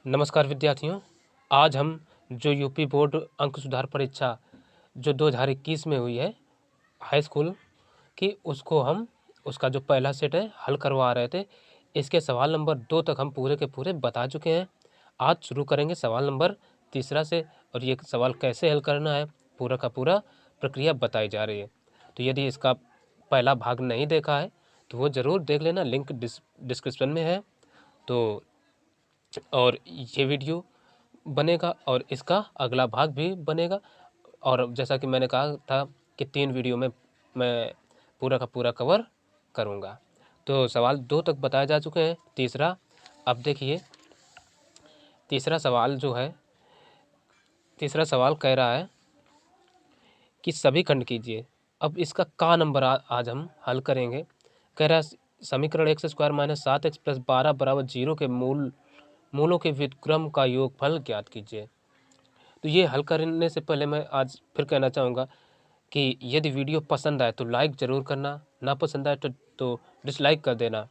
नमस्कार विद्यार्थियों। आज हम जो यूपी बोर्ड अंक सुधार परीक्षा जो 2021 में हुई है हाई स्कूल की, उसका जो पहला सेट है हल करवा रहे थे। इसके सवाल नंबर 2 तक हम पूरे के पूरे बता चुके हैं। आज शुरू करेंगे सवाल नंबर 3 से, और ये सवाल कैसे हल करना है पूरा का पूरा प्रक्रिया बताई जा रही है। तो यदि इसका पहला भाग नहीं देखा है तो वो ज़रूर देख लेना, लिंक डिस्क्रिप्शन में है। तो और ये वीडियो बनेगा और इसका अगला भाग भी बनेगा, और जैसा कि मैंने कहा था कि 3 वीडियो में मैं पूरा का पूरा कवर करूँगा। तो सवाल 2 तक बताए जा चुके हैं। तीसरा, अब देखिए तीसरा सवाल तीसरा सवाल कह रहा है कि सभी खंड कीजिए। अब इसका का नंबर आज हम हल करेंगे। कह रहा है समीकरण x square minus 7x plus 12 बराबर 0 के मूलों के व्युत्क्रम का योगफल ज्ञात कीजिए। तो ये हल करने से पहले मैं आज फिर कहना चाहूँगा कि यदि वीडियो पसंद आए तो लाइक ज़रूर करना, ना पसंद आए तो डिसलाइक कर देना,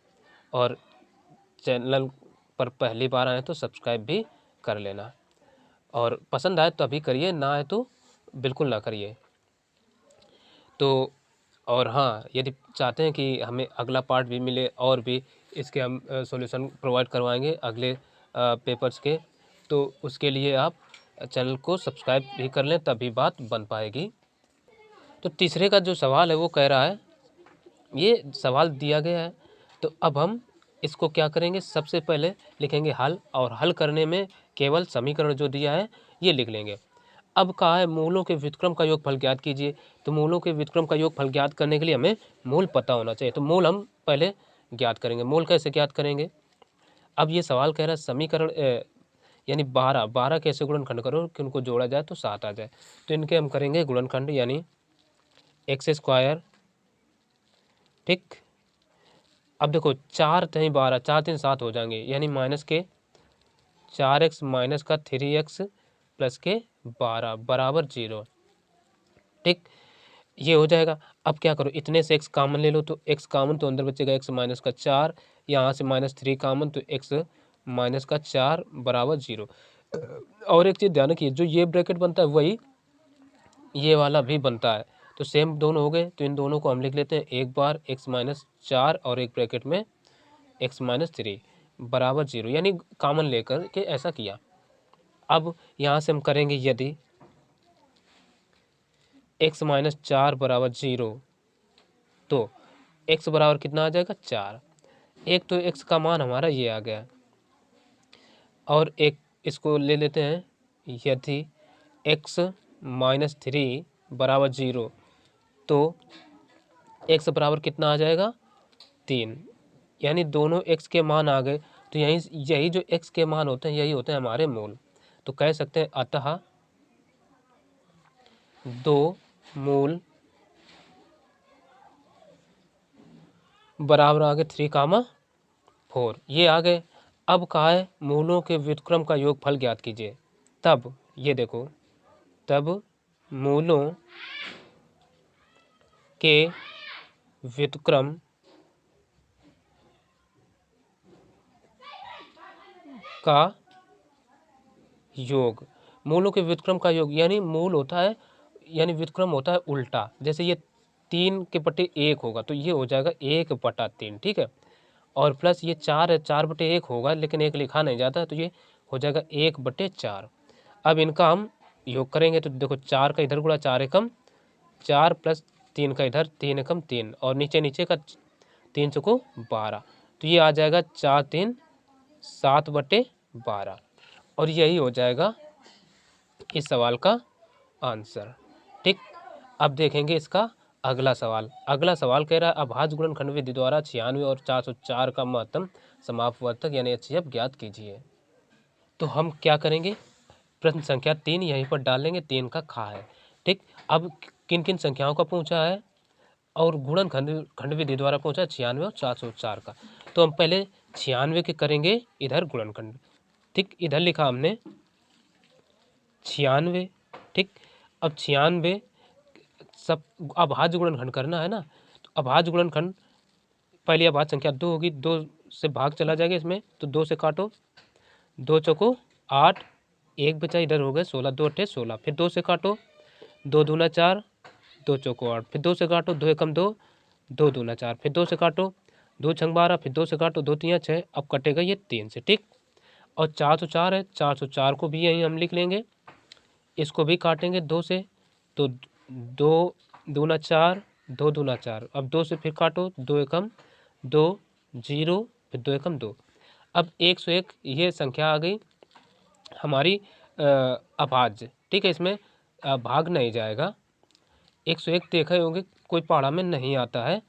और चैनल पर पहली बार आए तो सब्सक्राइब भी कर लेना। और पसंद आए तो अभी करिए, ना आए तो बिल्कुल ना करिए। तो और हाँ, यदि चाहते हैं कि हमें अगला पार्ट भी मिले और भी इसके हम सॉल्यूशन प्रोवाइड करवाएंगे अगले पेपर्स के, तो उसके लिए आप चैनल को सब्सक्राइब भी कर लें, तभी बात बन पाएगी। तो तीसरे का जो सवाल है वो कह रहा है, ये सवाल दिया गया है तो अब हम इसको क्या करेंगे, सबसे पहले लिखेंगे हल, और हल करने में केवल समीकरण जो दिया है ये लिख लेंगे। अब कहा है मूलों के व्युत्क्रम का योगफल ज्ञात कीजिए। तो मूलों के व्युत्क्रम का योगफल ज्ञात करने के लिए हमें मूल पता होना चाहिए। तो मूल हम पहले ज्ञात करेंगे। मूल कैसे ज्ञात करेंगे? अब ये सवाल कह रहा है समीकरण यानी 12 कैसे गुणनखंड करो कि उनको जोड़ा जाए तो 7 आ जाए। तो इनके हम करेंगे गुणनखंड, यानी एक्स स्क्वायर, ठीक। अब देखो 4 3 12, 4 3 7 हो जाएंगे, यानी माइनस के 4x माइनस का 3x प्लस के 12 बराबर 0, ठीक। ये हो जाएगा। अब क्या करो, इतने से x कॉमन ले लो, तो x कॉमन तो अंदर बचेगा x माइनस का 4, यहाँ से -3 कॉमन तो x माइनस का 4 बराबर 0। और एक चीज़ ध्यान रखिए, जो ये ब्रैकेट बनता है वही ये वाला भी बनता है, तो सेम दोनों हो गए। तो इन दोनों को हम लिख लेते हैं, एक बार x माइनस 4 और एक ब्रैकेट में x माइनस 3 बराबर 0, यानी कॉमन लेकर के ऐसा किया। अब यहाँ से हम करेंगे, यदि x माइनस 4 बराबर 0, तो x बराबर कितना आ जाएगा 4। एक तो x का मान हमारा ये आ गया, और एक इसको ले लेते हैं, यदि x माइनस 3 बराबर 0, तो x बराबर कितना आ जाएगा 3, यानी दोनों x के मान आ गए। तो यही जो x के मान होते हैं यही होते हैं हमारे मूल। तो कह सकते हैं अतः दो मूल बराबर आ गए 3, 4, ये आ गए। अब कहा है मूलों के व्युत्क्रम का योगफल ज्ञात कीजिए। तब ये देखो, तब मूलों के व्युत्क्रम का योग, मूलों के व्युत्क्रम का योग, यानी मूल होता है, यानी व्युत्क्रम होता है उल्टा। जैसे ये 3/1 होगा तो ये हो जाएगा 1/3, ठीक है। और प्लस ये 4 है, 4/1 होगा, लेकिन 1 लिखा नहीं जाता, तो ये हो जाएगा 1/4। अब इनका हम योग करेंगे तो देखो, 4 का इधर गुणा 4 एकम 4 प्लस 3 का इधर 3 एकम 3, और नीचे नीचे का 3 चौको 12, तो ये आ जाएगा 4 3 7/12, और यही हो जाएगा इस सवाल का आंसर, ठीक। अब देखेंगे इसका अगला सवाल। अगला सवाल कह रहा है अभाज्य गुणनखंड विधि द्वारा 96 और 404 का महत्तम समापवर्तक यानी एचसीएफ ज्ञात कीजिए। तो हम क्या करेंगे, प्रश्न संख्या 3 यहीं पर डालेंगे, 3 का खा है, ठीक। अब किन किन संख्याओं का पूछा है, और गुणनखंड खंड विधि द्वारा पूछा 96 और 404 का। तो हम पहले 96 के करेंगे इधर गुणनखंड, ठीक। इधर लिखा हमने 96, ठीक। अब 96 सब अभाज्य गुणनखंड करना है ना, तो अभाज्य गुणनखंड पहली अभाज्य संख्या 2 होगी, 2 से भाग चला जाएगा इसमें, तो 2 से काटो 2 चौको 8, 1 बचा, इधर हो गए 16, 2 अट्ठे 16, फिर 2 से काटो, 2 दूना 4, 2 चौको 8, फिर 2 से काटो, 2 एकम 2, 2 दूना 4, फिर 2 से काटो, 2 छंग 12, फिर 2 से काटो, 2 तियां 6, अब कटेगा ये 3 से, ठीक। और 404 है, 404 को भी यहीं हम लिख लेंगे, इसको भी काटेंगे 2 से, तो 2 दूना 4, 2 दूना 4, अब 2 से फिर काटो, 2 एकम 2, 0, फिर 2 एकम 2। अब 101 ये संख्या आ गई हमारी अभाज्य, ठीक है, इसमें भाग नहीं जाएगा। 101 देखे होंगे कोई पहाड़ा में नहीं आता है,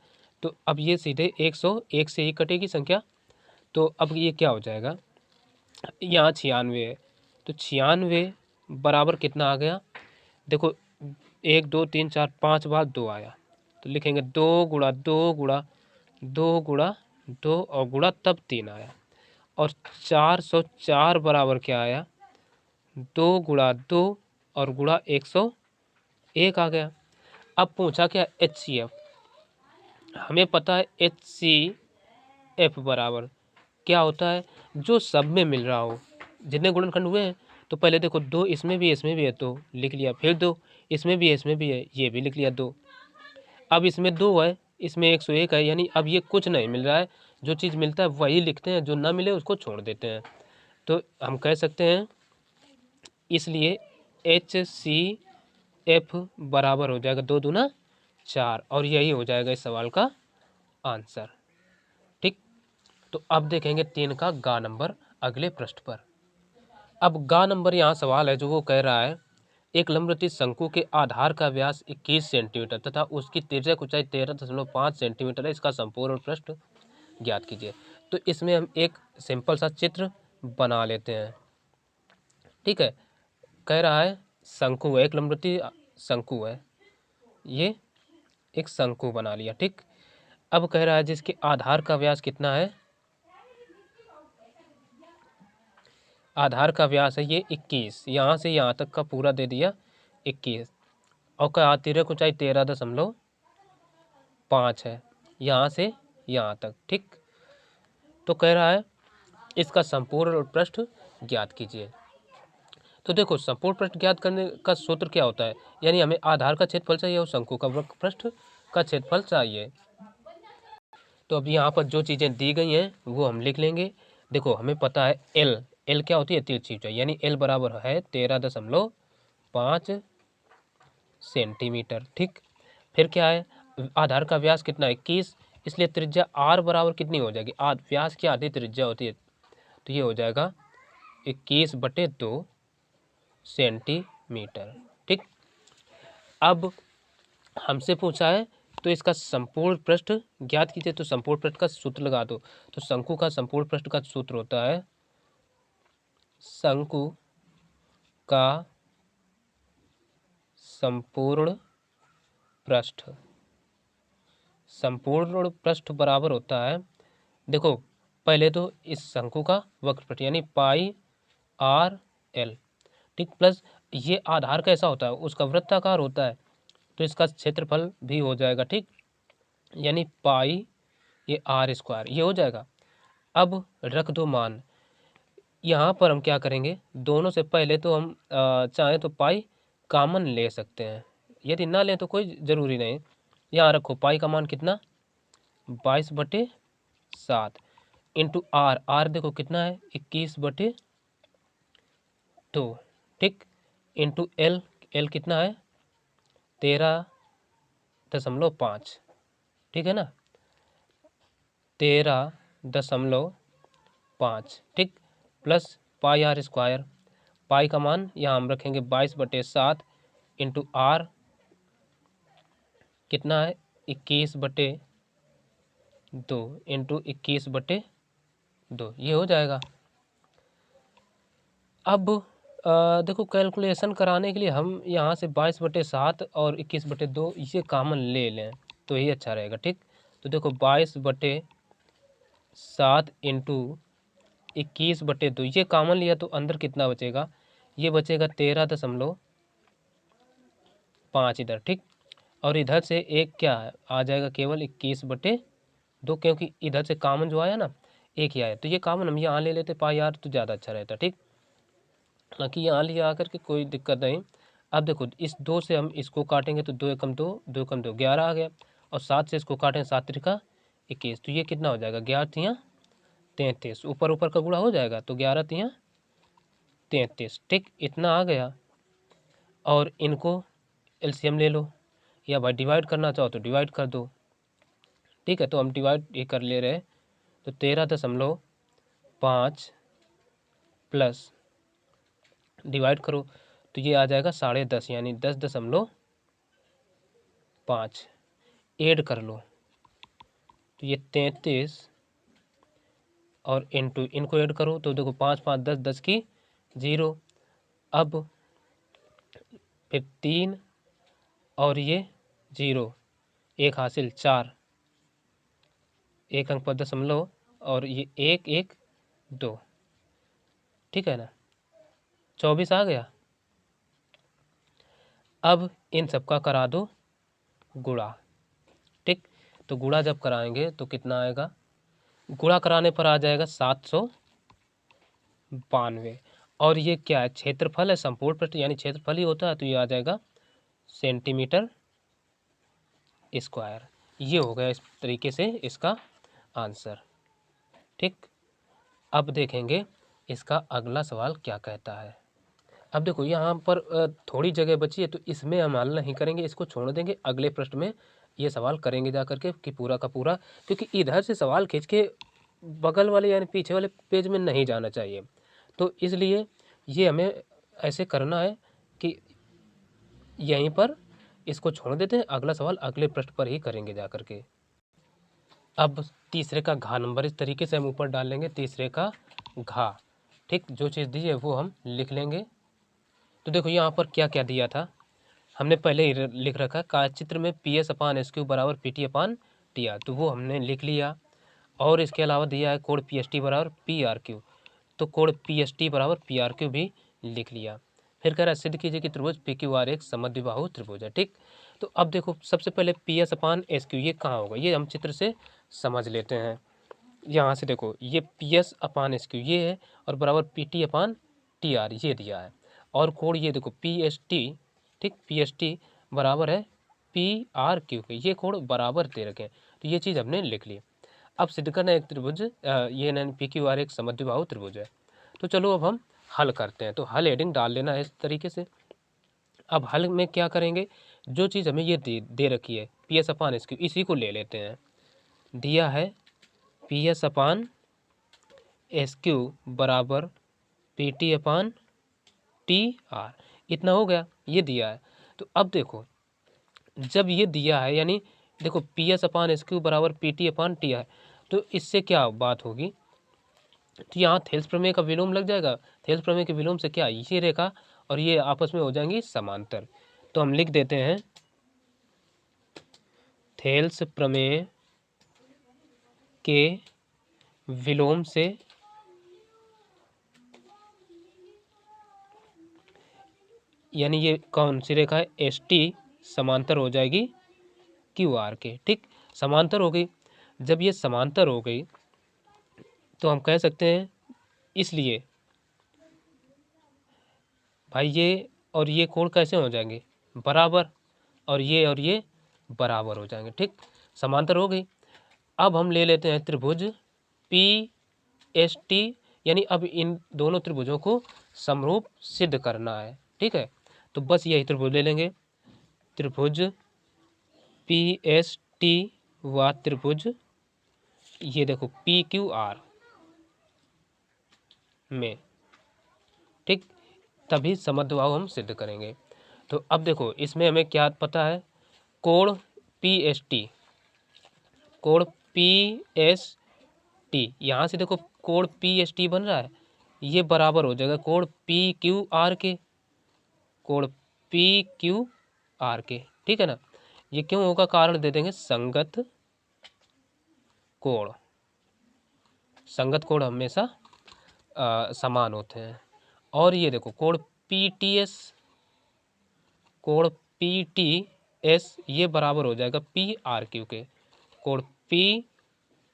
तो अब ये सीधे 101 से ही कटेगी संख्या। तो अब ये क्या हो जाएगा, यहाँ 96 है, तो 96 बराबर कितना आ गया, देखो 1 2 3 4 5 बार 2 आया, तो लिखेंगे 2 गुणा 2 गुणा 2 गुणा 2 और गुणा तब 3 आया, और 404 बराबर क्या आया, 2 गुणा 2 और गुणा 101 आ गया। अब पूछा क्या, HCF, हमें पता है HCF बराबर क्या होता है, जो सब में मिल रहा हो, जितने गुणनखंड हुए हैं, तो पहले देखो 2 इसमें भी है तो लिख लिया, फिर 2 इसमें भी है, ये भी लिख लिया 2, अब इसमें 2 है, इसमें 101 है, यानी अब ये कुछ नहीं मिल रहा है, जो चीज़ मिलता है वही लिखते हैं, जो ना मिले उसको छोड़ देते हैं। तो हम कह सकते हैं इसलिए HCF बराबर हो जाएगा 2 दूना 4, और यही हो जाएगा इस सवाल का आंसर, ठीक। तो अब देखेंगे 3 का गा नंबर अगले पृष्ठ पर। अब गा नंबर यहाँ सवाल है जो वो कह रहा है, एक लंबवृत्तीय शंकु के आधार का व्यास 21 सेंटीमीटर तथा उसकी तिर्यक ऊंचाई 13.5 सेंटीमीटर है, इसका संपूर्ण पृष्ठ ज्ञात कीजिए। तो इसमें हम एक सिंपल सा चित्र बना लेते हैं, ठीक है। कह रहा है शंकु है, एक लंबवृत्तीय शंकु है, ये एक शंकु बना लिया, ठीक। अब कह रहा है जिसके आधार का व्यास कितना है, आधार का व्यास है ये 21, यहाँ से यहाँ तक का पूरा दे दिया 21, और का तिर्यक ऊंचाई 13.5 है, यहाँ से यहाँ तक, ठीक। तो कह रहा है इसका संपूर्ण पृष्ठ ज्ञात कीजिए। तो देखो संपूर्ण पृष्ठ ज्ञात करने का सूत्र क्या होता है, यानी हमें आधार का क्षेत्रफल चाहिए और शंकु का वक्र पृष्ठ का क्षेत्रफल चाहिए। तो अब यहाँ पर जो चीज़ें दी गई हैं वो हम लिख लेंगे। देखो हमें पता है एल क्या होती है, तिरछी ऊंचाई, यानी एल बराबर है 13.5 सेंटीमीटर, ठीक। फिर क्या है, आधार का व्यास कितना 21, इसलिए त्रिज्या आर बराबर कितनी हो जाएगी, व्यास की आधी त्रिज्या होती है, तो ये हो जाएगा 21/2 सेंटीमीटर, ठीक। अब हमसे पूछा है तो इसका संपूर्ण पृष्ठ ज्ञात कीजिए, तो संपूर्ण पृष्ठ का सूत्र लगा दो। तो शंकु का संपूर्ण पृष्ठ का सूत्र होता है, शंकु का संपूर्ण पृष्ठ, संपूर्ण पृष्ठ बराबर होता है, देखो पहले तो इस शंकु का वक्र पृष्ठ यानी पाई आर एल, ठीक, प्लस ये आधार कैसा होता है, उसका वृत्ताकार होता है, तो इसका क्षेत्रफल भी हो जाएगा, ठीक, यानी पाई ये आर स्क्वायर ये हो जाएगा। अब रख दो मान, यहाँ पर हम क्या करेंगे, दोनों से पहले तो हम चाहें तो पाई कॉमन ले सकते हैं, यदि ना लें तो कोई ज़रूरी नहीं। यहाँ रखो पाई का मान कितना 22/7 इंटू आर देखो कितना है 21/2, ठीक, इंटू एल कितना है 13.5, ठीक है ना, 13.5, ठीक, प्लस पाई आर स्क्वायर, पाई का मान यहाँ हम रखेंगे 22/7 इंटू आर कितना है 21/2 इंटू 21/2, ये हो जाएगा। अब देखो कैलकुलेशन कराने के लिए हम यहाँ से 22/7 और 21/2 इसे कॉमन ले लें तो ये अच्छा रहेगा, ठीक। तो देखो 22/7 इंटू 21/2 ये कॉमन लिया तो अंदर कितना बचेगा, ये बचेगा 13.5 इधर, ठीक, और इधर से एक क्या आ जाएगा केवल 21/2, क्योंकि इधर से कॉमन जो आया ना एक ही आया, तो ये कॉमन हम यहाँ ले लेते पाई आर तो ज़्यादा अच्छा रहता। ठीक, हालांकि यहाँ लिया आकर के कोई दिक्कत नहीं। अब देखो इस 2 से हम इसको काटेंगे तो 2 एकम 2, 2 एकम 2 11 आ गया, और 7 से इसको काटें 7 त्रिका 21, तो ये कितना हो जाएगा 11 तियाँ 33, ऊपर ऊपर का गुणा हो जाएगा तो 11 तियाँ 33। ठीक, इतना आ गया, और इनको एलसीएम ले लो, या भाई डिवाइड करना चाहो तो डिवाइड कर दो। ठीक है, तो हम डिवाइड ये कर ले रहे, तो 13.5 प्लस डिवाइड करो तो ये आ जाएगा 10.5, यानी 10.5 ऐड कर लो तो ये 33, और इनको ऐड करो तो देखो 5 5 10 10 की 0, अब फिर 3 और ये 0, एक हासिल 4, एक अंक पर दशमलव, और ये 1 1 2। ठीक है ना, 24 आ गया। अब इन सबका करा दो गुणा। ठीक, तो गुणा जब कराएंगे तो कितना आएगा, गुणा कराने पर आ जाएगा 792, और ये क्या है क्षेत्रफल है, संपूर्ण पृष्ठ यानी क्षेत्रफल ही होता है, तो ये आ जाएगा सेंटीमीटर स्क्वायर। ये हो गया इस तरीके से इसका आंसर। ठीक, अब देखेंगे इसका अगला सवाल क्या कहता है। अब देखो यहाँ पर थोड़ी जगह बची है, तो इसमें हम हल नहीं करेंगे, इसको छोड़ देंगे, अगले पृष्ठ में ये सवाल करेंगे जा करके कि पूरा का पूरा, क्योंकि इधर से सवाल खींच के बगल वाले यानी पीछे वाले पेज में नहीं जाना चाहिए, तो इसलिए ये हमें ऐसे करना है कि यहीं पर इसको छोड़ देते हैं, अगला सवाल अगले पृष्ठ पर ही करेंगे जा करके। अब तीसरे का घा नंबर इस तरीके से हम ऊपर डाल लेंगे, तीसरे का घा। ठीक, जो चीज़ दी है वो हम लिख लेंगे। तो देखो यहाँ पर क्या क्या दिया था, हमने पहले ही लिख रखा है, कार्यचित्र में पी एस अपान एस क्यू बराबर P T upon T R, तो वो हमने लिख लिया। और इसके अलावा दिया है कोण पी एस टी बराबर पी आर क्यू, तो कोण पी एस टी बराबर पी आर क्यू भी लिख लिया। फिर कह रहा है सिद्ध कीजिए कि त्रिभुज पी क्यू आर एक समद्विबाहु त्रिभुज है। ठीक, तो अब देखो सबसे पहले पी एस अपान एस क्यू ये कहाँ होगा, ये हम चित्र से समझ लेते हैं। यहाँ से देखो ये पी एस अपान एस क्यू ये है, और बराबर P T upon T R ये दिया है, और कोण ये देखो पी एस टी, ठीक, पी एस टी बराबर है पी आर क्यू के, ये कोण बराबर दे रखे हैं, तो ये चीज़ हमने लिख ली। अब सिद्ध करना एक त्रिभुज ये न पी क्यू आर एक समद्विबाहु त्रिभुज है, तो चलो अब हम हल करते हैं, तो हल हेडिंग डाल लेना है इस तरीके से। अब हल में क्या करेंगे, जो चीज़ हमें ये दे रखी है पी एस अपान एस क्यू, इसी को ले लेते हैं। दिया है पी एस अपान एस क्यू बराबर P T upon T R, इतना हो गया, ये दिया है। तो अब देखो जब ये दिया है, यानी देखो पी एस अपान एस क्यू बराबर P T upon T R, तो इससे क्या बात होगी, तो यहाँ थेल्स प्रमेय का विलोम लग जाएगा। थेल्स प्रमेय के विलोम से क्या, ये रेखा और ये आपस में हो जाएंगी समांतर, तो हम लिख देते हैं थेल्स प्रमेय के विलोम से यानी ये कौन सी रेखा है एस टी समांतर हो जाएगी क्यू आर के। ठीक, समांतर हो गई, जब ये समांतर हो गई तो हम कह सकते हैं, इसलिए भाई ये और ये कोण कैसे हो जाएंगे बराबर, और ये बराबर हो जाएंगे। ठीक, समांतर हो गई। अब हम ले लेते हैं त्रिभुज पी एस टी, यानी अब इन दोनों त्रिभुजों को समरूप सिद्ध करना है। ठीक है, तो बस यही त्रिभुज ले लेंगे, त्रिभुज पी एस टी व त्रिभुज ये देखो पी क्यू आर में। ठीक, तभी समद्विबाहु हम सिद्ध करेंगे। तो अब देखो इसमें हमें क्या पता है, कोण पी एस टी, कोण पी एस टी, यहाँ से देखो कोण पी एस टी बन रहा है, ये बराबर हो जाएगा कोण पी क्यू आर के, कोण पी क्यू आर के। ठीक है ना, ये क्यों होगा, कारण दे देंगे, संगत कोण, संगत कोण हमेशा समान होते हैं। और ये देखो कोण पी टी एस, कोण पी टी एस ये बराबर हो जाएगा पी आर क्यू के, कोण पी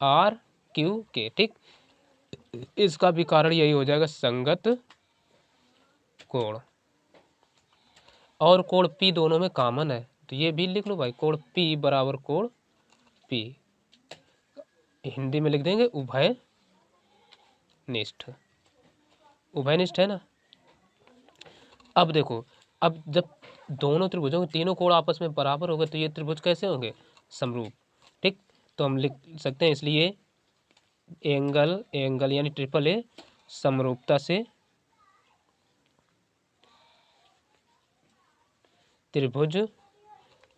आर क्यू के। ठीक, इसका भी कारण यही हो जाएगा, संगत कोण। और कोण P दोनों में कॉमन है, तो ये भी लिख लो भाई, कोण P बराबर कोण P, हिंदी में लिख देंगे उभयनिष्ठ। उभयनिष्ठ है ना। अब देखो, अब जब दोनों त्रिभुजों के तीनों कोण आपस में बराबर हो गए तो ये त्रिभुज कैसे होंगे, समरूप। ठीक, तो हम लिख सकते हैं इसलिए एंगल एंगल यानी ट्रिपल ए समरूपता से त्रिभुज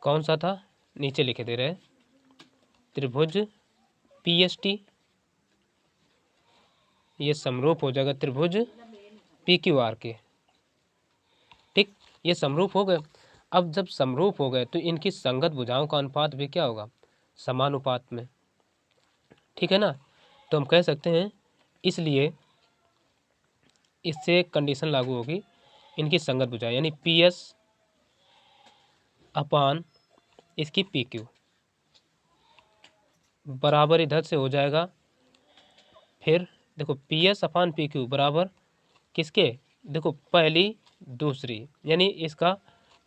कौन सा था, नीचे लिखे दे रहे हैं, त्रिभुज PST, ये समरूप हो जाएगा त्रिभुज PQR के। ठीक, ये समरूप हो गए। अब जब समरूप हो गए तो इनकी संगत भुजाओं का अनुपात भी क्या होगा, समानुपात में। ठीक है ना। तो हम कह सकते हैं, इसलिए इससे कंडीशन लागू होगी, इनकी संगत भुजा यानी PS अपान इसकी PQ बराबर इधर से हो जाएगा, फिर देखो PS अपान PQ बराबर किसके, देखो पहली दूसरी, यानी इसका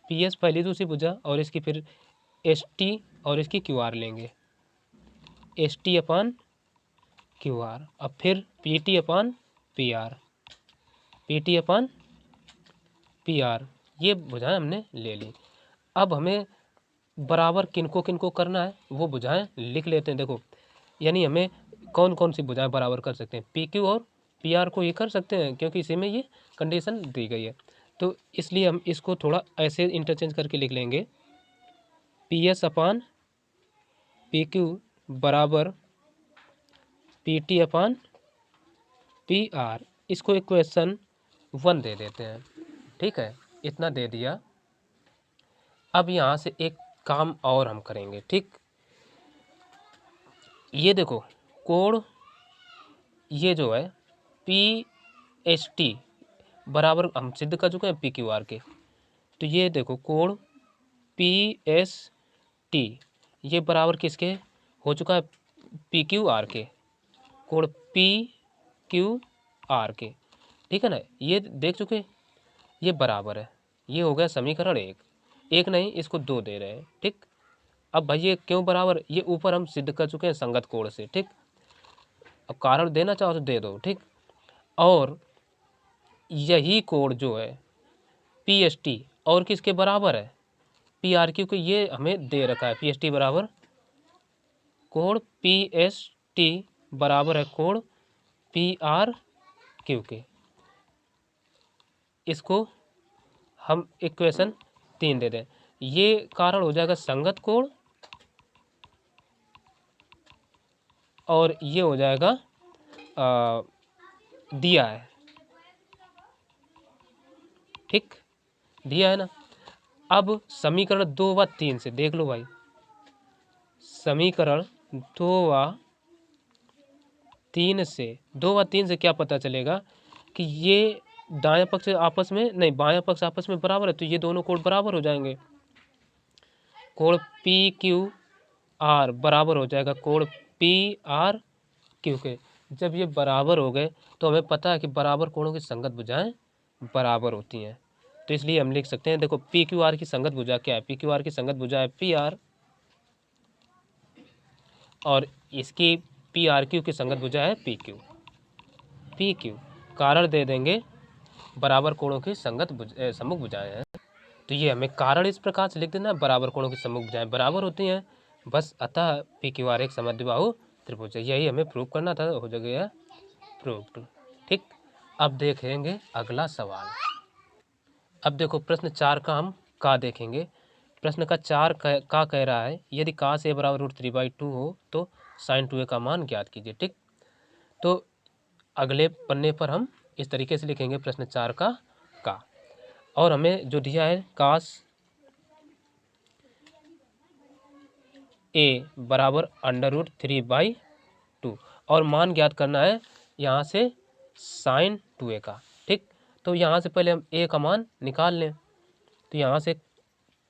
PS पहली दूसरी भुजा और इसकी फिर ST और इसकी QR लेंगे, ST अपान QR, अब फिर PT अपान PR, PT अपान PR, ये भुजाएं हमने ले ली। अब हमें बराबर किनको किनको करना है वो भुजाएं लिख लेते हैं। देखो, यानी हमें कौन कौन सी भुजाएं बराबर कर सकते हैं, PQ और PR को ये कर सकते हैं, क्योंकि इसी में ये कंडीशन दी गई है। तो इसलिए हम इसको थोड़ा ऐसे इंटरचेंज करके लिख लेंगे, PS अपान PQ बराबर PT अपान PR, इसको इक्वेशन 1 दे देते हैं। ठीक है, इतना दे दिया। अब यहाँ से एक काम और हम करेंगे। ठीक, ये देखो कोण, ये जो है PST बराबर हम सिद्ध कर चुके हैं PQR के, तो ये देखो कोण PST ये बराबर किसके हो चुका है, PQR के, कोण PQR के। ठीक है ना, ये देख चुके, ये बराबर है, ये हो गया समीकरण 1। एक नहीं, इसको 2 दे रहे हैं। ठीक, अब भाई ये क्यों बराबर, ये ऊपर हम सिद्ध कर चुके हैं संगत कोण से। ठीक, अब कारण देना चाहो तो दे दो। ठीक, और यही कोण जो है PST और किसके बराबर है, PRQ के, ये हमें दे रखा है, PST बराबर कोण PST बराबर है कोण PRQ के। इसको हम इक्वेशन 3 दे दें, ये कारण हो जाएगा संगत कोण और ये हो जाएगा दिया है। ठीक, दिया है ना। अब समीकरण 2 व 3 से देख लो भाई, समीकरण 2 व 3 से क्या पता चलेगा कि ये दायां पक्ष आपस में नहीं, बायां पक्ष आपस में बराबर है, तो ये दोनों कोण बराबर हो जाएंगे। कोण PQR बराबर हो जाएगा कोण PRQ के। जब ये बराबर हो गए तो हमें पता है कि बराबर कोणों की संगत भुजाएं बराबर होती हैं, तो इसलिए हम लिख सकते हैं, देखो PQR की संगत भुजा क्या है, PQR की संगत भुजा है PR, और इसकी PRQ की संगत भुजा है PQ। कारण दे देंगे बराबर कोणों की संगत सम्मुख भुजाएं हैं, तो ये हमें कारण इस प्रकार से लिख देना, बराबर कोणों की सम्मुख भुजाएं बराबर होती हैं बस, अतः PQR एक समद्विबाहु त्रिभुज है। यही हमें प्रूव करना था, हो गया प्रूव्ड। ठीक, अब देखेंगे अगला सवाल। अब देखो प्रश्न 4 का हम का देखेंगे। प्रश्न का 4 का कह रहा है, यदि cos a बराबर √3/2 हो तो sin 2a का मान ज्ञात कीजिए। ठीक, तो अगले पन्ने पर हम इस तरीके से लिखेंगे प्रश्न 4 का, और हमें जो दिया है cos a बराबर √3/2 और मान ज्ञात करना है यहाँ से sin 2a का। ठीक, तो यहाँ से पहले हम a का मान निकाल लें, तो यहाँ से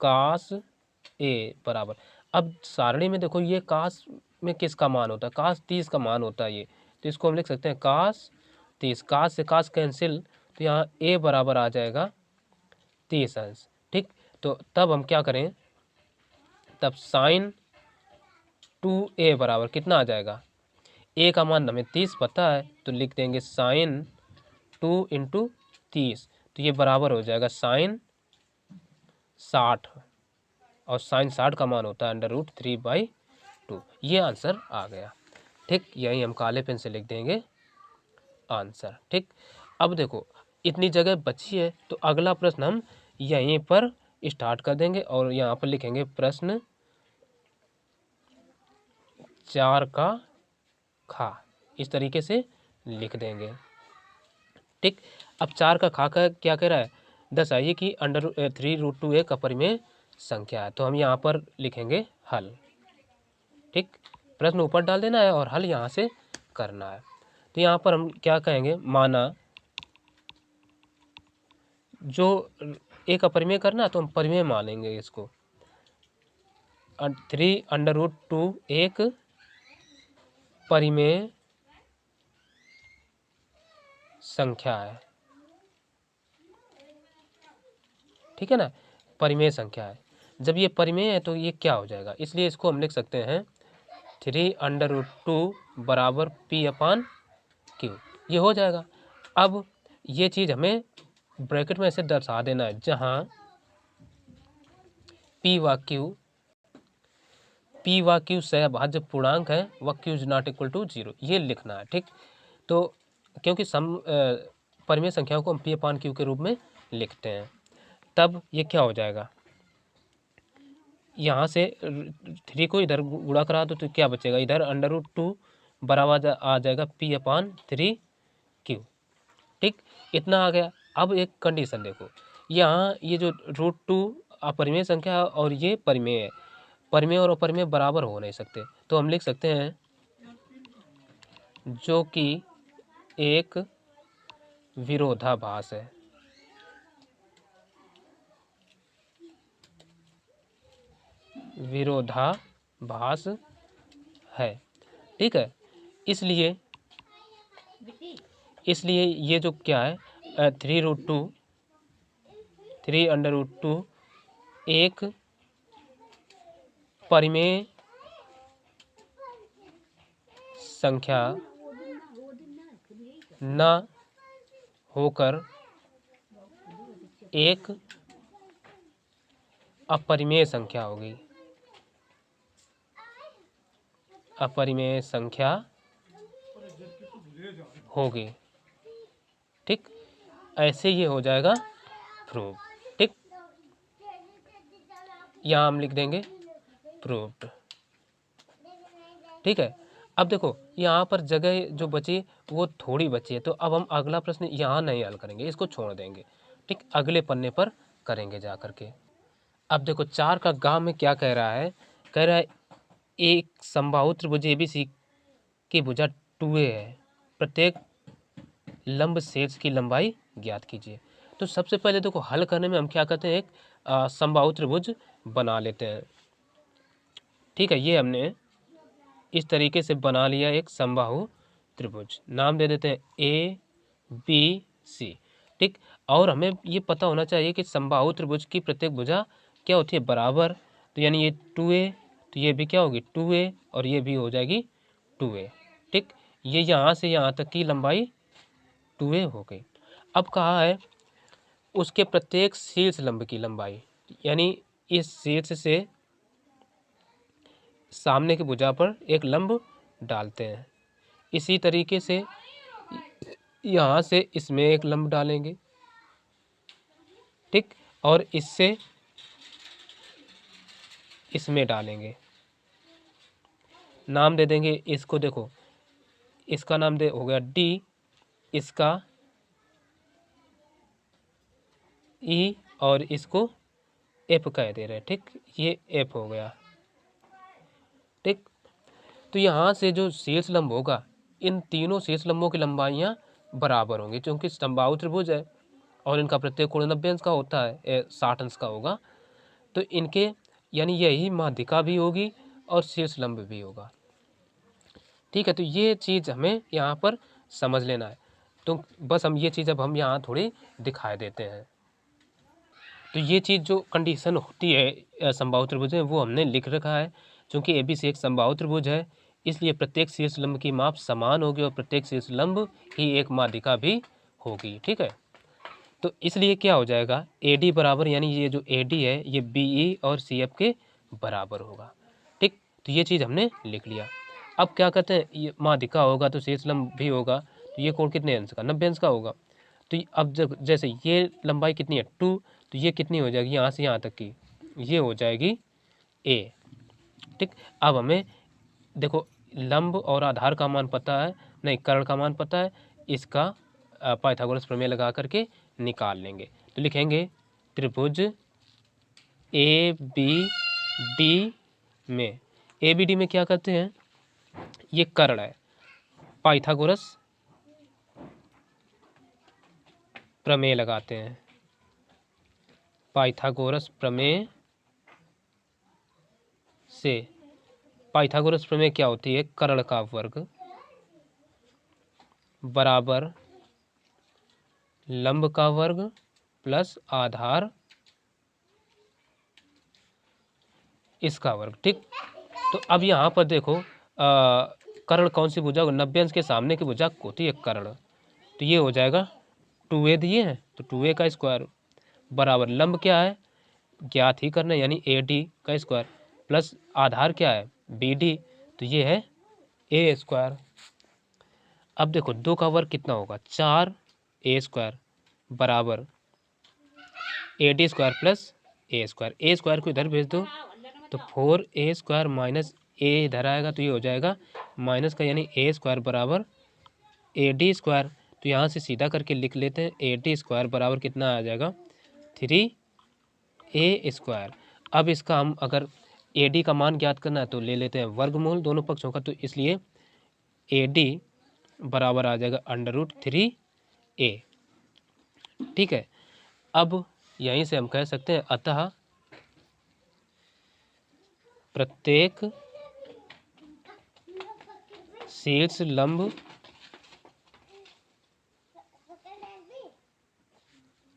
cos a बराबर, अब सारणी में देखो ये cos में किसका मान होता है, cos 30 का मान होता है ये, तो इसको हम लिख सकते हैं cos 30। cos से cos कैंसिल, तो यहाँ a बराबर आ जाएगा 30 अंश। ठीक, तो तब हम क्या करें, तब sin 2a बराबर कितना आ जाएगा, a का मान हमें 30 पता है, तो लिख देंगे sin 2 इंटू 30, तो ये बराबर हो जाएगा sin 60, और sin 60 का मान होता है √3/2। ये आंसर आ गया। ठीक, यही हम काले पेन से लिख देंगे आंसर। ठीक, अब देखो इतनी जगह बची है, तो अगला प्रश्न हम यहीं पर स्टार्ट कर देंगे और यहाँ पर लिखेंगे प्रश्न 4 का खा, इस तरीके से लिख देंगे। ठीक, अब 4 का खा का क्या कह रहा है, दर्शाइए कि √3 एक अपरिमेय संख्या है, तो हम यहाँ पर लिखेंगे हल। ठीक, प्रश्न ऊपर डाल देना है और हल यहाँ से करना है। तो यहाँ पर हम क्या कहेंगे, माना जो एक अपरिमेय करना है तो हम परिमेय मानेंगे इसको। 3√2 एक परिमेय संख्या है। ठीक है ना, परिमेय संख्या है। जब ये परिमेय है तो ये क्या हो जाएगा, इसलिए इसको हम लिख सकते हैं 3√2 बराबर p/q, ये हो जाएगा। अब ये चीज़ हमें ब्रैकेट में ऐसे दर्शा देना है, जहाँ p व q सहभाज्य पूर्णांक है व q is not equal to 0, ये लिखना है। ठीक, तो क्योंकि परिमेय संख्याओं को हम p/q के रूप में लिखते हैं, तब ये क्या हो जाएगा, यहाँ से 3 को इधर गुणा करा दो तो क्या बचेगा, इधर √2 बराबर आ जाएगा p/3q। ठीक, इतना आ गया। अब एक कंडीशन देखो, यहाँ ये जो √2 अपरिमेय संख्या है और ये परिमेय है, परिमेय और अपरिमेय बराबर हो नहीं सकते, तो हम लिख सकते हैं जो कि एक विरोधाभास है। विरोधाभास है। ठीक है, इसलिए ये जो क्या है 3√2 एक परिमेय संख्या न होकर एक अपरिमेय संख्या होगी। अपरिमेय संख्या होगी। ठीक, ऐसे ये हो जाएगा प्रूव। ठीक, यहाँ हम लिख देंगे प्रूव्ड। ठीक है, अब देखो यहाँ पर जगह जो बची वो थोड़ी बची है, तो अब हम अगला प्रश्न यहाँ नहीं हल करेंगे, इसको छोड़ देंगे। ठीक, अगले पन्ने पर करेंगे जा करके। अब देखो 4 का ग में क्या कह रहा है, कह रहा है एक समबाहु त्रिभुज ABC की भुजा 2a है, प्रत्येक लंब शीर्ष की लंबाई ज्ञात कीजिए। तो सबसे पहले देखो हल करने में हम क्या करते हैं, एक समबाहु त्रिभुज बना लेते हैं। ठीक है, ये हमने इस तरीके से बना लिया एक समबाहु त्रिभुज, नाम दे देते हैं ABC। ठीक, और हमें ये पता होना चाहिए कि समबाहु त्रिभुज की प्रत्येक भुजा क्या होती है, बराबर। तो यानी ये 2a, तो ये भी क्या होगी 2a, और ये भी हो जाएगी 2a। ठीक, ये यहाँ से यहाँ तक की लंबाई 2a हो गई। अब कहा है उसके प्रत्येक शीर्ष लंब की लंबाई, यानी इस शीर्ष से सामने की भुजा पर एक लंब डालते हैं, इसी तरीके से यहाँ से इसमें एक लंब डालेंगे। ठीक, और इससे इसमें डालेंगे, नाम दे देंगे इसको, देखो इसका नाम दे हो गया D, इसका E, और इसको F कह दे रहे हैं। ठीक, ये F हो गया। ठीक, तो यहाँ से जो शीर्ष लंब होगा, इन तीनों शीर्ष लंबों की लंबाइयाँ बराबर होंगी, क्योंकि समबाहु त्रिभुज है और इनका प्रत्येक कोण 90 अंश का होता है, 60 अंश का होगा। तो इनके यानी यही माध्यिका भी होगी और शीर्ष लंब भी होगा। ठीक है। तो ये चीज़ हमें यहाँ पर समझ लेना है। तो बस हम ये चीज़ अब हम यहाँ थोड़ी दिखाई देते हैं। तो ये चीज़ जो कंडीशन होती है समबाहु त्रिभुज में, वो हमने लिख रखा है। चूँकि ABC एक समबाहु त्रिभुज है, इसलिए प्रत्येक शीर्ष लंब की माप समान होगी और प्रत्येक शीर्ष लंब की एक माध्यिका भी होगी। ठीक है। तो इसलिए क्या हो जाएगा, AD बराबर, यानी ये जो AD है ये BE और CF के बराबर होगा। ठीक। तो ये चीज़ हमने लिख लिया। अब क्या कहते हैं, ये माध्यिका होगा तो शीर्ष लंब भी होगा। तो ये कोण कितने अंश का, 90 अंश का होगा। तो अब जब जैसे ये लंबाई कितनी है 2, तो ये कितनी हो जाएगी यहाँ से यहाँ तक की, ये हो जाएगी A। ठीक। अब हमें देखो लंब और आधार का मान पता है, नहीं कर्ण का मान पता है, इसका पाइथागोरस प्रमेय लगा करके निकाल लेंगे। तो लिखेंगे त्रिभुज ABD में, ABD में क्या करते हैं, ये कर्ण है, पाइथागोरस प्रमेय लगाते हैं। पाइथागोरस प्रमेय से, पाइथागोरस प्रमेय क्या होती है, कर्ण का वर्ग बराबर लंब का वर्ग प्लस आधार इसका वर्ग। ठीक। तो अब यहाँ पर देखो कर्ण कौन सी भुजा, 90 अंश के सामने की भुजा होती है कर्ण। तो ये हो जाएगा 2A दिए हैं तो 2A का स्क्वायर बराबर लंब क्या है, ज्ञात ही करना है, यानी AD का स्क्वायर प्लस आधार क्या है BD, तो ये है A स्क्वायर। अब देखो 2 का वर्ग कितना होगा, 4A स्क्वायर बराबर AD square plus A square. A square को इधर भेज दो तो 4A स्क्वायर माइनस A इधर आएगा, तो ये हो जाएगा माइनस का, यानी A स्क्वायर बराबर AD स्क्वायर। तो यहाँ से सीधा करके लिख लेते हैं, AD स्क्वायर बराबर कितना आ जाएगा 3A स्क्वायर। अब इसका हम अगर AD का मान ज्ञात करना है तो ले लेते हैं वर्गमूल दोनों पक्षों का, तो इसलिए AD बराबर आ जाएगा √3A। ठीक है। अब यहीं से हम कह सकते हैं अतः प्रत्येक शीर्ष लंब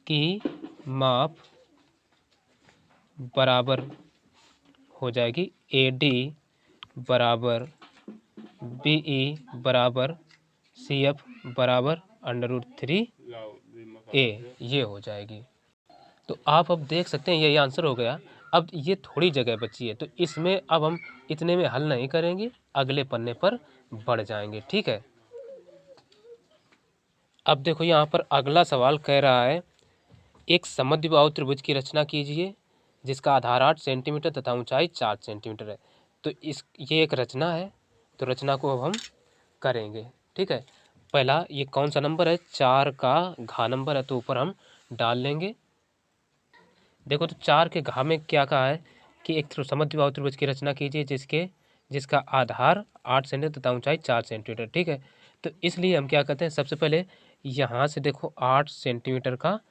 की माप बराबर हो जाएगी AD बराबर BE बराबर CF बराबर √3A, ये हो जाएगी। तो आप अब देख सकते हैं ये आंसर हो गया। अब ये थोड़ी जगह बची है, तो इसमें अब हम इतने में हल नहीं करेंगे, अगले पन्ने पर बढ़ जाएंगे। ठीक है। अब देखो यहाँ पर अगला सवाल कह रहा है, एक समद्विबाहु त्रिभुज की रचना कीजिए जिसका आधार 8 सेंटीमीटर तथा ऊंचाई 4 सेंटीमीटर है। तो ये एक रचना है, तो रचना को अब हम करेंगे। ठीक है। पहला ये कौन सा नंबर है, 4 का घा नंबर है, तो ऊपर हम डाल लेंगे। देखो तो 4 के घा में क्या कहा है कि एक समद्विबाहु त्रिभुज की रचना कीजिए जिसका आधार 8 सेंटीमीटर तथा ऊंचाई 4 सेंटीमीटर। ठीक है। तो इसलिए हम क्या करते हैं, सबसे पहले यहाँ से देखो 8 सेंटीमीटर का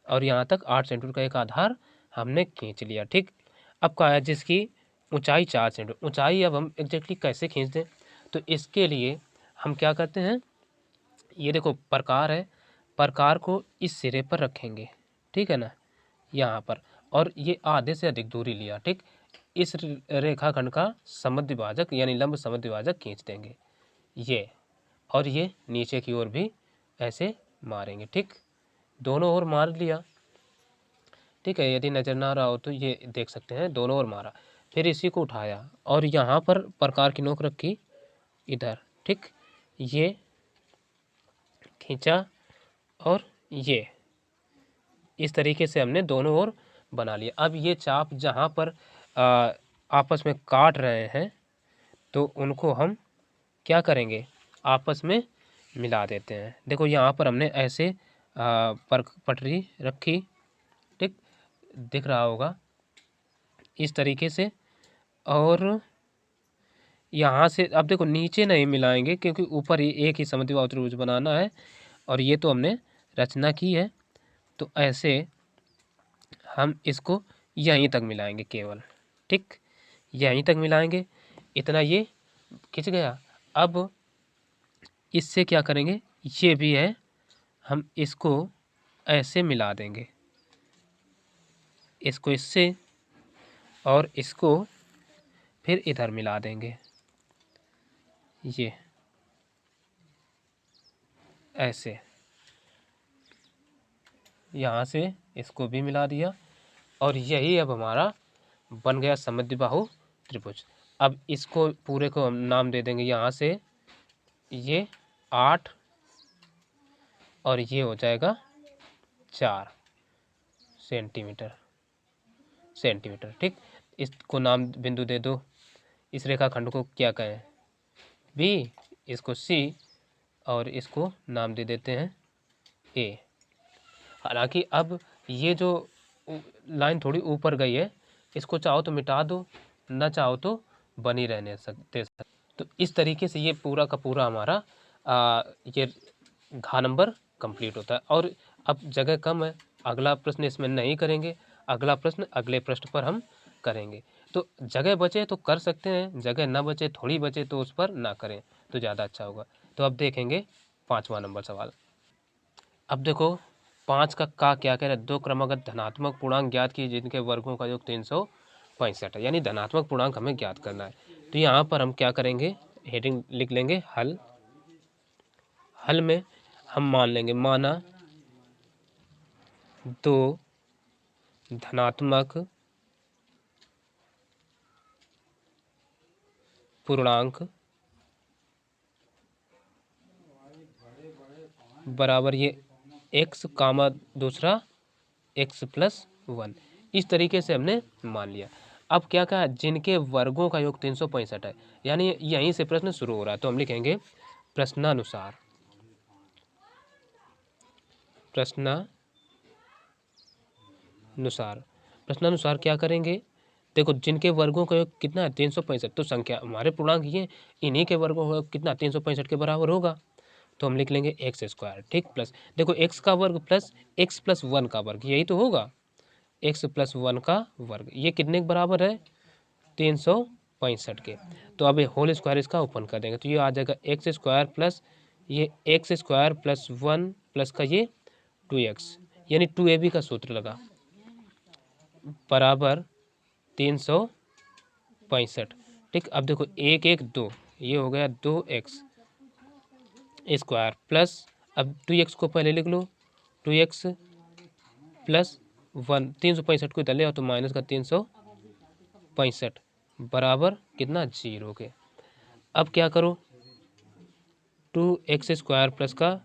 और यहाँ तक 8 सेंटीमीटर का एक आधार हमने खींच लिया। ठीक। अब कहा है जिसकी ऊंचाई 4 सेंटीमीटर, ऊंचाई अब हम एग्जैक्टली कैसे खींच दें, तो इसके लिए हम क्या करते हैं, ये देखो प्रकार है, प्रकार को इस सिरे पर रखेंगे। ठीक है ना, यहाँ पर, और ये आधे से अधिक दूरी लिया। ठीक। इस रेखाखंड का समद्विभाजक यानी लंब समद्विभाजक खींच देंगे ये, और ये नीचे की ओर भी ऐसे मारेंगे। ठीक। दोनों ओर मार लिया। ठीक है। यदि नज़र ना रहा हो तो ये देख सकते हैं, दोनों ओर मारा, फिर इसी को उठाया और यहाँ पर प्रकार की नोक रखी इधर। ठीक। ये खींचा और ये इस तरीके से हमने दोनों ओर बना लिया। अब ये चाप जहाँ पर आपस में काट रहे हैं तो उनको हम क्या करेंगे, आपस में मिला देते हैं। देखो यहाँ पर हमने ऐसे पटरी रखी। ठीक। दिख रहा होगा इस तरीके से, और यहाँ से अब देखो नीचे नहीं मिलाएंगे क्योंकि ऊपर ही एक ही समद्विबाहु त्रिभुज बनाना है और ये तो हमने रचना की है, तो ऐसे हम इसको यहीं तक मिलाएंगे केवल। ठीक। यहीं तक मिलाएंगे, इतना ये खिंच गया। अब इससे क्या करेंगे, ये भी है, हम इसको ऐसे मिला देंगे, इसको इससे और इसको फिर इधर मिला देंगे, ये ऐसे, यहाँ से इसको भी मिला दिया और यही अब हमारा बन गया समद्विबाहु त्रिभुज। अब इसको पूरे को हम नाम दे देंगे, यहाँ से ये 8 और ये हो जाएगा 4 सेंटीमीटर। ठीक, इसको नाम बिंदु दे दो, इस रेखाखंड को क्या कहें, बी, इसको सी और इसको नाम दे देते हैं ए। हालांकि अब ये जो लाइन थोड़ी ऊपर गई है, इसको चाहो तो मिटा दो, ना चाहो तो बनी रहने सकते। तो इस तरीके से ये पूरा का पूरा हमारा ये घा नंबर कंप्लीट होता है। और अब जगह कम है, अगला प्रश्न इसमें नहीं करेंगे, अगला प्रश्न अगले पृष्ठ पर हम करेंगे। तो जगह बचे तो कर सकते हैं, जगह ना बचे, थोड़ी बचे तो उस पर ना करें तो ज़्यादा अच्छा होगा। तो अब देखेंगे 5वां नंबर सवाल। अब देखो 5 का क्या कह रहा है, 2 क्रमागत धनात्मक पूर्णांक ज्ञात कीजिए जिनके वर्गों का योग 365 है, यानी धनात्मक पूर्णांक हमें ज्ञात करना है। तो यहाँ पर हम क्या करेंगे, हेडिंग लिख लेंगे हल। हल में हम मान लेंगे, माना 2 धनात्मक पूर्णांक बराबर ये x कामा दूसरा x प्लस 1, इस तरीके से हमने मान लिया। अब क्या कहा, जिनके वर्गों का योग 365 है, यानी यहीं से प्रश्न शुरू हो रहा है। तो हम लिखेंगे प्रश्नानुसार, प्रश्नानुसार क्या करेंगे, देखो जिनके वर्गों का योग कितना है 365, तो संख्या हमारे पूर्णांक ये, इन्हीं के वर्गों का योग कितना 365 के बराबर होगा। तो हम लिख लेंगे एक्स स्क्वायर, ठीक, प्लस देखो एक्स का वर्ग प्लस एक्स प्लस 1 का वर्ग, यही तो होगा, एक्स प्लस 1 का वर्ग, ये कितने के बराबर है 365 के। तो अब ये होल स्क्वायर इसका ओपन कर देंगे, तो ये आ जाएगा एक्स स्क्वायर प्लस ये एक्स स्क्वायर प्लस 1 प्लस का ये 2x, यानी 2ab का सूत्र लगा बराबर 365। ठीक, अब देखो 1 1 2, ये हो गया 2x स्क्वायर प्लस, अब 2x को पहले लिख लो, 2x प्लस 1, 365 को इधर ले आओ तो माइनस का 365 बराबर कितना 0 के। अब क्या करो, 2x स्क्वायर प्लस का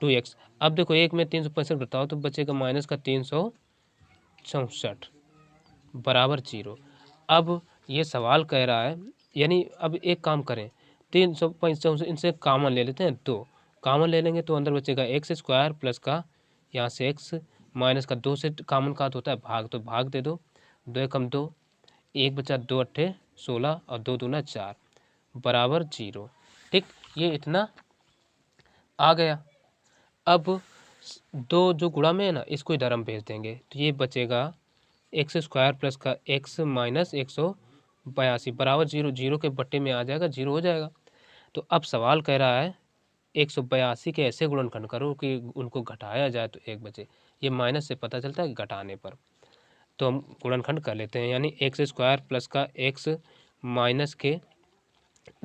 2x, अब देखो एक में 365 बताओ तो बचेगा माइनस का 364 बराबर 0। अब ये सवाल कह रहा है, यानी अब एक काम करें, 365 इनसे कॉमन ले लेते हैं, 2 कॉमन ले लेंगे तो अंदर बचेगा एक्स स्क्वायर प्लस का यहाँ से x माइनस का 2 से कॉमन का होता है भाग, तो भाग दे दो, 2 एकम 2, 1 बचा 2 अट्ठे 16 और 2 दूना 4 बराबर 0। ठीक, ये इतना आ गया। अब 2 जो गुणा में है ना, इसको इधर हम भेज देंगे, तो ये बचेगा एक्स स्क्वायर प्लस का x माइनस 182 बराबर 0, 0 के बट्टे में आ जाएगा, 0 हो जाएगा। तो अब सवाल कह रहा है 182 के ऐसे गुणनखंड करो कि उनको घटाया जाए तो 1 बचे, ये माइनस से पता चलता है घटाने पर। तो हम गुणनखंड कर लेते हैं, यानी एक्स स्क्वायर प्लस का x माइनस के,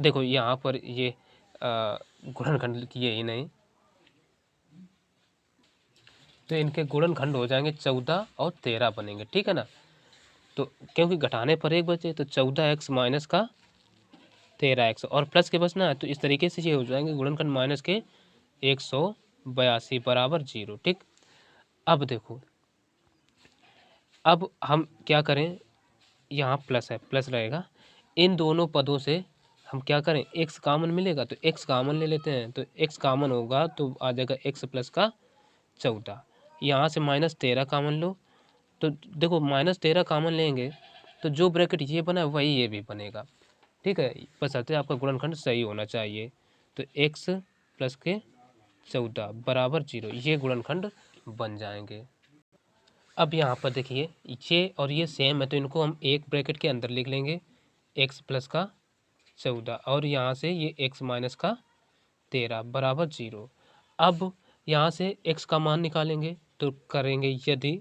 देखो यहाँ पर ये गुणनखंड किए ही नहीं, तो इनके गुणनखंड हो जाएंगे 14 और 13 बनेंगे, ठीक है ना। तो क्योंकि घटाने पर 1 बचे तो 14x माइनस का 13x और प्लस के बचना है, तो इस तरीके से ये हो जाएंगे गुणनखंड माइनस के 182 बराबर 0। ठीक, अब देखो, अब हम क्या करें, यहाँ प्लस है, प्लस रहेगा, इन दोनों पदों से हम क्या करें, x कॉमन मिलेगा तो x कॉमन ले लेते हैं, तो x कॉमन होगा तो आ जाएगा x प्लस का 14, यहाँ से माइनस 13 कॉमन लो, तो देखो माइनस 13 कॉमन लेंगे तो जो ब्रैकेट ये बना वही ये भी बनेगा, ठीक है, बशर्ते आपका गुणनखंड सही होना चाहिए। तो x प्लस के 14 बराबर 0, ये गुणनखंड बन जाएंगे। अब यहाँ पर देखिए ये और ये सेम है, तो इनको हम एक ब्रैकेट के अंदर लिख लेंगे, x प्लस का 14 और यहाँ से ये x माइनस का 13 बराबर 0। अब यहाँ से x का मान निकालेंगे तो करेंगे यदि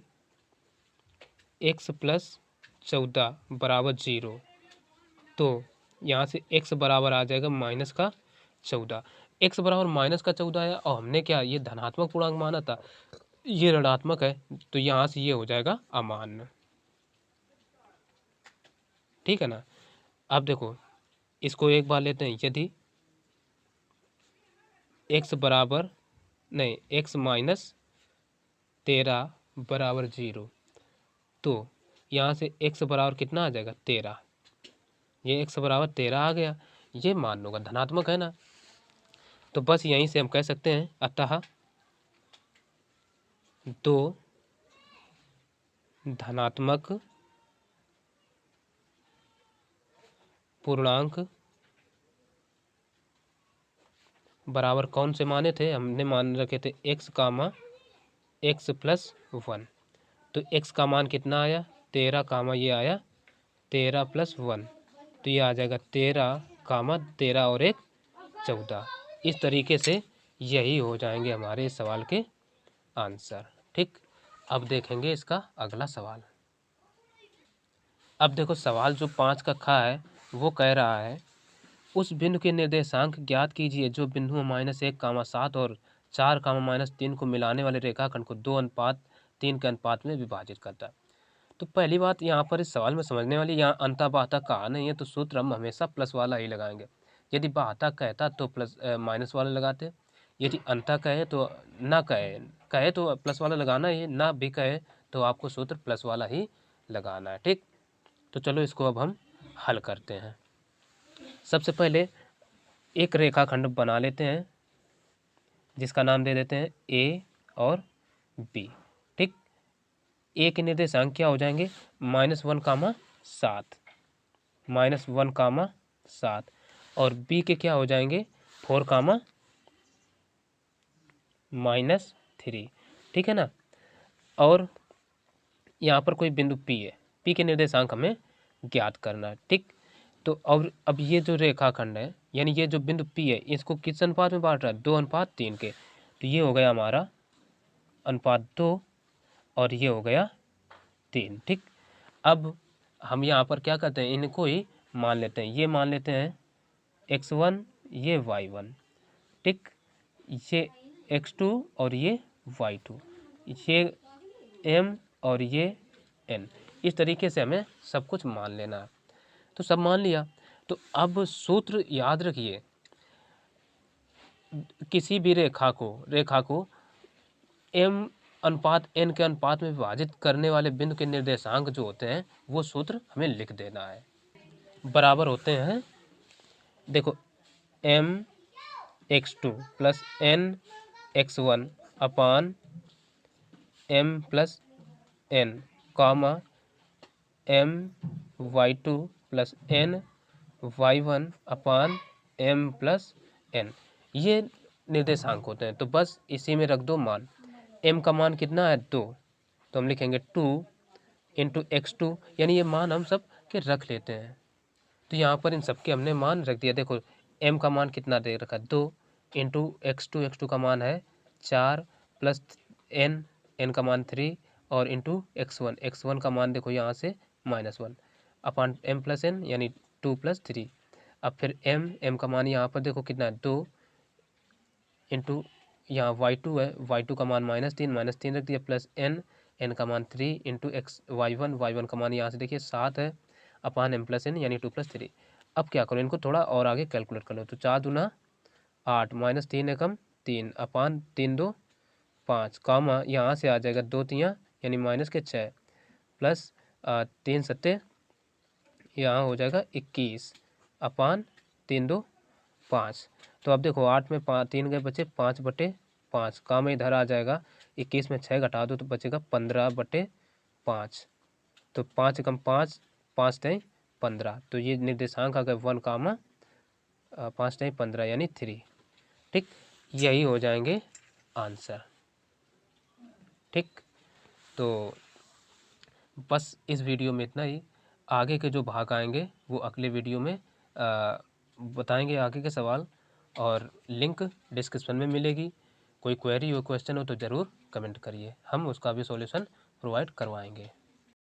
x प्लस 14 बराबर 0 तो यहाँ से x बराबर आ जाएगा माइनस का 14। x बराबर माइनस का 14 है और हमने क्या ये धनात्मक पूर्णांक माना था, ये ऋणात्मक है तो यहाँ से ये हो जाएगा अमान्य। ठीक है ना। अब देखो इसको एक बार लेते हैं, यदि x बराबर नहीं x माइनस 13 बराबर 0 तो यहाँ से x बराबर कितना आ जाएगा 13। ये x बराबर 13 आ गया, ये मान लो धनात्मक है ना, तो बस यहीं से हम कह सकते हैं अतः दो धनात्मक पूर्णांक बराबर कौन से माने थे, हमने मान रखे थे x कामा x प्लस 1। तो x का मान कितना आया 13 कामा ये आया 13 प्लस 1 तो ये आ जाएगा 13 कामा 13 और 1 14। इस तरीके से यही हो जाएंगे हमारे इस सवाल के आंसर। ठीक, अब देखेंगे इसका अगला सवाल। अब देखो सवाल जो 5 का खा है वो कह रहा है उस बिंदु के निर्देशांक ज्ञात कीजिए जो बिंदुओं -1 कामा 7 और 4 कामा -3 को मिलाने वाले रेखाखंड को 2:3 के अनुपात में विभाजित करता है। तो पहली बात यहाँ पर इस सवाल में समझने वाली, यहाँ अंता बाहता कहा नहीं है तो सूत्र हम हमेशा प्लस वाला ही लगाएंगे। यदि बाहता कहता तो प्लस माइनस वाला लगाते, यदि अंता कहे तो ना कहे तो प्लस वाला लगाना ही, ना भी कहे तो आपको सूत्र प्लस वाला ही लगाना है। ठीक, तो चलो इसको अब हम हल करते हैं। सबसे पहले एक रेखाखंड बना लेते हैं जिसका नाम दे देते हैं ए और बी। ठीक, ए के निर्देशांक क्या हो जाएंगे -1 कामा 7 -1 कामा 7 और बी के क्या हो जाएंगे 4 कामा -3। ठीक है ना। और यहाँ पर कोई बिंदु पी है, पी के निर्देशांक हमें ज्ञात करना है। ठीक, तो अब ये जो रेखाखंड है यानी ये जो बिंदु पी है इसको किस अनुपात में बांट रहा है 2:3 के, तो ये हो गया हमारा अनुपात 2 और ये हो गया 3। ठीक, अब हम यहाँ पर क्या करते हैं इनको ही मान लेते हैं, ये मान लेते हैं x1 ये y1। ठीक, ये x2 और ये y2, ये m और ये n। इस तरीके से हमें सब कुछ मान लेना है। तो सब मान लिया, तो अब सूत्र याद रखिए, किसी भी रेखा को m अनुपात n के अनुपात में विभाजित करने वाले बिंदु के निर्देशांक जो होते हैं वो सूत्र हमें लिख देना है। बराबर होते हैं, देखो m x2 plus n x1 अपान m प्लस n कामा m y2 plus n y1 अपान m प्लस n, ये निर्देशांक होते हैं। तो बस इसी में रख दो मान। m का मान कितना है 2 तो हम लिखेंगे 2 इंटू x2, यानी ये मान हम सब के रख लेते हैं। तो यहाँ पर इन सब के हमने मान रख दिया। देखो m का मान कितना दे रखा है 2 इंटू x2 का मान है 4 प्लस n का मान 3 और इंटू x1 का मान देखो यहाँ से -1 अपान m प्लस n यानी 2 प्लस 3। अब फिर m का मान यहाँ पर देखो कितना है 2 इंटू यहाँ y2 है, y2 का मान -3 रख दिया प्लस n का मान 3 इंटू y1 का मान यहाँ से देखिए 7 है अपान m प्लस n यानी 2 प्लस 3। अब क्या करो इनको थोड़ा और आगे कैलकुलेट कर लो, तो 4 दूना 8 -3 एकम 3 अपान 3 2 5 कामा यहाँ से आ जाएगा 2 तियाँ यानी -6 प्लस 3 सत्ते यहाँ हो जाएगा 21 अपान 3 2 5। तो अब देखो 8 में 3 गए बचे 5/5 काम इधर आ जाएगा 21 में 6 घटा दो तो बचेगा 15/5। तो 5 एकम 5 5 टाइम 15, तो ये निर्देशांक आ गए 1 कामा 5 टाइम 15 यानी 3। ठीक, यही हो जाएंगे आंसर। ठीक, तो बस इस वीडियो में इतना ही। आगे के जो भाग आएंगे वो अगले वीडियो में बताएंगे आगे के सवाल, और लिंक डिस्क्रिप्शन में मिलेगी। कोई क्वेरी हो, क्वेश्चन हो तो ज़रूर कमेंट करिए, हम उसका भी सॉल्यूशन प्रोवाइड करवाएंगे।